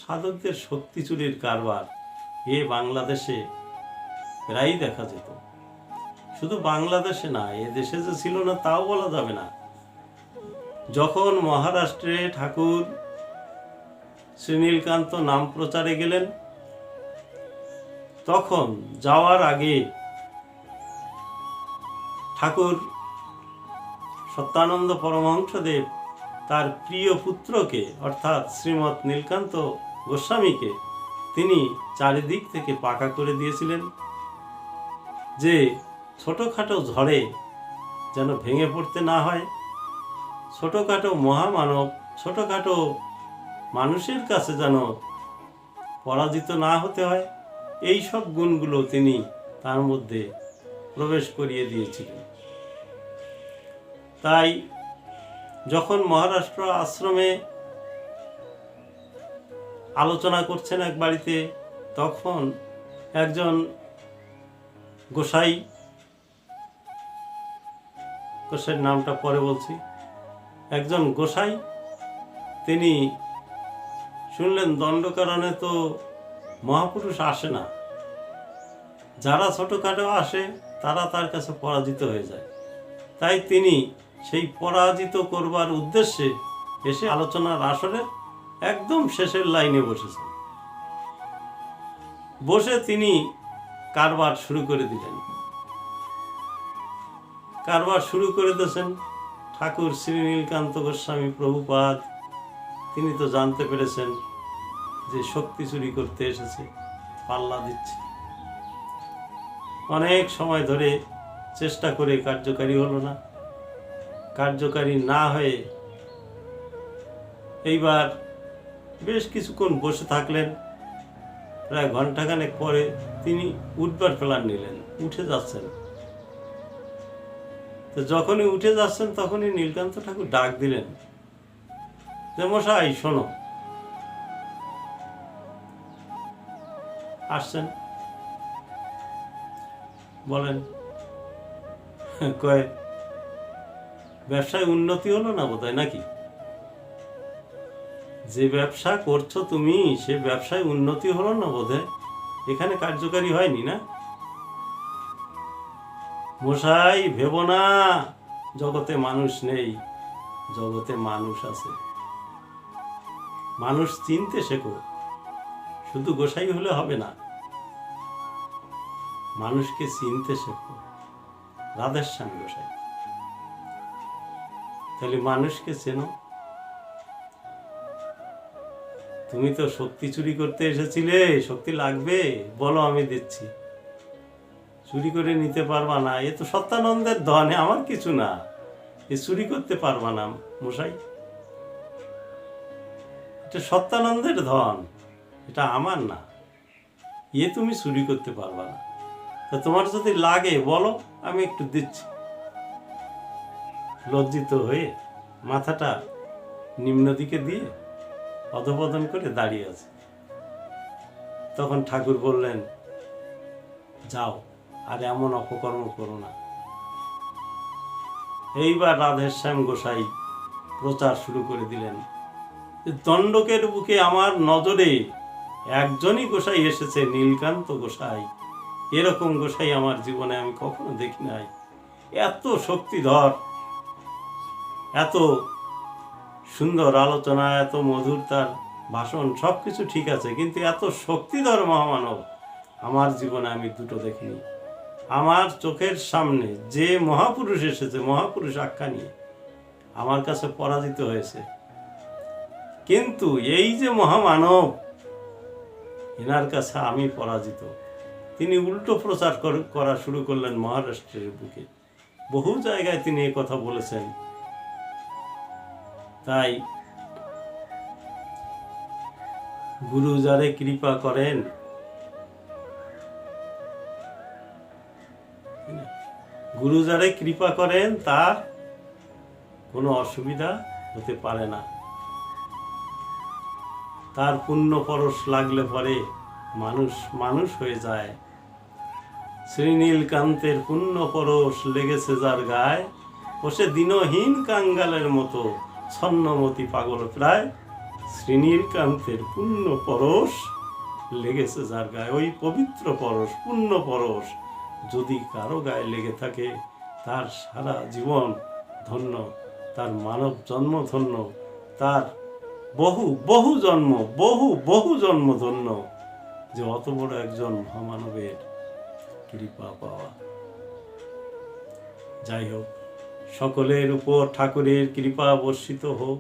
সাধকদের শক্তি চুরির কারবার বাংলাদেশে প্রায়ই দেখা যেত। শুধু বাংলাদেশে না, এ দেশে যে ছিল না তাও বলা যাবে না। যখন মহারাষ্ট্রে ঠাকুর শ্রীনীলকান্ত নাম প্রচারে গেলেন, তখন যাওয়ার আগে ঠাকুর সত্যানন্দ পরমহংসদেব তার প্রিয় পুত্রকে অর্থাৎ শ্রীমৎ নীলকান্ত গোস্বামীকে তিনি চারিদিক থেকে পাকা করে দিয়েছিলেন, যে ছোটোখাটো ঝড়ে যেন ভেঙে পড়তে না হয়, ছোটোখাটো মহামানব ছোটোখাটো মানুষের কাছে যেন পরাজিত না হতে হয়। এই সব গুণগুলো তিনি তার মধ্যে প্রবেশ করিয়ে দিয়েছিলেন। তাই যখন মহারাষ্ট্র আশ্রমে আলোচনা করছেন এক বাড়িতে, তখন একজন গোসাইয়ের নামটা পরে বলছি, একজন গোসাই তিনি শুনলেন দণ্ডকারণে তো মহাপুরুষ আসে না, যারা ছোটোখাটো আসে তারা তার কাছে পরাজিত হয়ে যায়। তাই তিনি সেই পরাজিত করবার উদ্দেশ্যে এসে আলোচনার আসরে একদম শেষের লাইনে বসেছেন। বসে তিনি কারবার শুরু করে দিলেন। কারবার শুরু করে দিয়েছেন ঠাকুর শ্রী নীলকান্ত গোস্বামী প্রভুপাদ। তিনি তো জানতে পেরেছেন যে শক্তি চুরি করতে এসেছে, পাল্লা দিচ্ছে। অনেক সময় ধরে চেষ্টা করে কার্যকারী হলো না। কার্যকারী না হয়ে এইবার বেশ কিছুক্ষণ বসে থাকলেন। প্রায় ঘন্টাখানেক পরে তিনি উঠবার প্ল্যান নিলেন, উঠে যাচ্ছেন। তো যখনই উঠে যাচ্ছেন তখনই নীলকান্ত ঠাকুর ডাক দিলেন যে মশাই শোনো। আসছেন, বলেন। কয় ব্যবসায় উন্নতি হলো না বোধহয় নাকি? যে ব্যবসা করছো তুমি সে ব্যবসায় উন্নতি হলো না বোধহয়, এখানে কার্যকারী হয়নি না? মশাই ভেবো না জগতে মানুষ নেই, জগতে মানুষ আছে। মানুষ চিনতে শেখো, শুধু গোসাই হলে হবে না, মানুষকে চিনতে শেখো। রাধেশ্যাম গোসাই। তাহলে মানুষকে চেনো। তুমি তো শক্তি চুরি করতে এসেছিলে, শক্তি লাগবে বলো, আমি দিচ্ছি। চুরি করে নিতে পারবা না, এ তো সত্যানন্দের ধন, আমার কিছু না, এ চুরি করতে পারবা না মশাই। এটা সত্যানন্দের ধন, এটা আমার না, এ তুমি চুরি করতে পারবা না। তা তোমার যদি লাগে বলো, আমি একটু দিচ্ছি। লজ্জিত হয়ে মাথাটা নিম্ন দিকে দিয়ে অধপতন করে দাঁড়িয়ে আছে। তখন ঠাকুর বললেন, যাও, আর এমন অপকর্ম করো না। এইবার রাধেশ্যাম গোসাই প্রচার শুরু করে দিলেন। দণ্ডকের বুকে আমার নজরে একজনই গোসাই এসেছে, নীলকান্ত গোসাই। এরকম গোসাই আমার জীবনে আমি কখনো দেখি নাই। এত শক্তিধর, এত সুন্দর আলোচনা, এত মধুর তার ভাষণ, সব কিছু ঠিক আছে, কিন্তু এত শক্তিধর মহামানব আমার জীবনে আমি দুটো দেখিনি। আমার চোখের সামনে যে মহাপুরুষ এসেছে, মহাপুরুষ আখ্যা নিয়ে আমার কাছে পরাজিত হয়েছে, কিন্তু এই যে মহামানব, এনার কাছে আমি পরাজিত। তিনি উল্টো প্রচার করা শুরু করলেন মহারাষ্ট্রের বুকে। বহু জায়গায় তিনি এই কথা বলেছেন। তাই গুরু যারে কৃপা করেন, গুরু যারে কৃপা করেন তার কোনো অসুবিধা হতে পারে না। তার পুণ্য পরশ লাগলে পরে মানুষ মানুষ হয়ে যায়। শ্রীনীলকান্তের পুণ্য পরশ লেগেছে যার গায়ে, ও সে দিনহীন কাঙ্গালের মতো ছন্নমতি পাগল প্রায় শ্রীনীলকান্তের পুণ্য পরশ লেগেছে যার গায়ে, ওই পবিত্র পরশ, পুণ্য পরশ যদি কারো গায়ে লেগে থাকে, তার সারা জীবন ধন্য, তার মানব জন্ম ধন্য, তার বহু বহু জন্ম, বহু জন্ম ধন্য, যে অত বড় একজন মহামানবের কৃপা পাওয়া। যাই হোক, সকলের উপর ঠাকুরের কৃপা বর্ষিত হোক।